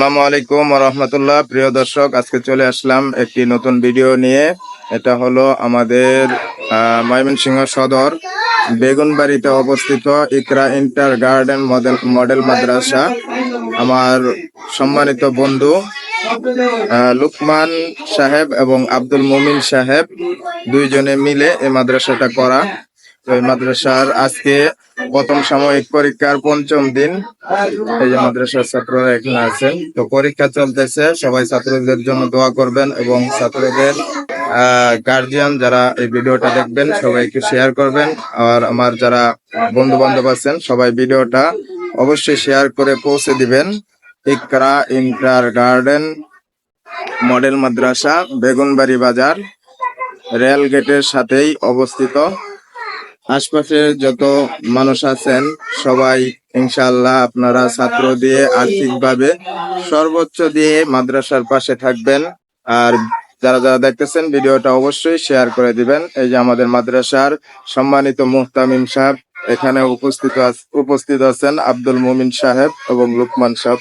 আসসালামু আলাইকুম ওয়া রাহমাতুল্লাহ। প্রিয় দর্শক, আজকে চলে আসলাম একটি নতুন ভিডিও নিয়ে। এটা হলো আমাদের ময়মনসিংহ সদর বেগুনবাড়িতে অবস্থিত ইকরা ইন্টার গার্ডেন মডেল মাদ্রাসা। আমার সম্মানিত বন্ধু লুকমান সাহেব এবং আব্দুল মুমিন সাহেব দুইজনে মিলে এই মাদ্রাসাটা করা। তো এই মাদ্রাসার আজকে প্রথম সাময়িক পরীক্ষার পঞ্চম দিন। এই যে মাদ্রাসার ছাত্ররা এখানে আছেন, তো পরীক্ষা চলতেছে। সবাই ছাত্রদের জন্য দোয়া করবেন এবং ছাত্রদের গার্জিয়ান যারা এই ভিডিওটা দেখবেন সবাই একটু শেয়ার করবেন। আর আমার যারা বন্ধু বান্ধব আছেন সবাই ভিডিওটা অবশ্যই শেয়ার করে পৌঁছে দিবেন। ইকরা ইন্টার গার্ডেন মডেল মাদ্রাসা, বেগুনবাড়ি বাজার, রেল গেটের সাথেই অবস্থিত। আশপাশে যত মানুষ আছেন সবাই ইনশাআল্লাহ আপনারা ছাত্র দিয়ে আর্থিকভাবে সর্বোচ্চ দিয়ে মাদ্রাসার পাশে থাকবেন। আর যারা যারা দেখতেছেন ভিডিওটা অবশ্যই শেয়ার করে দিবেন। এই যে আমাদের মাদ্রাসার সম্মানিত মুহতামিম সাহেব এখানে উপস্থিত আছেন, আব্দুল মুমিন সাহেব এবং লুকমান সাহেব।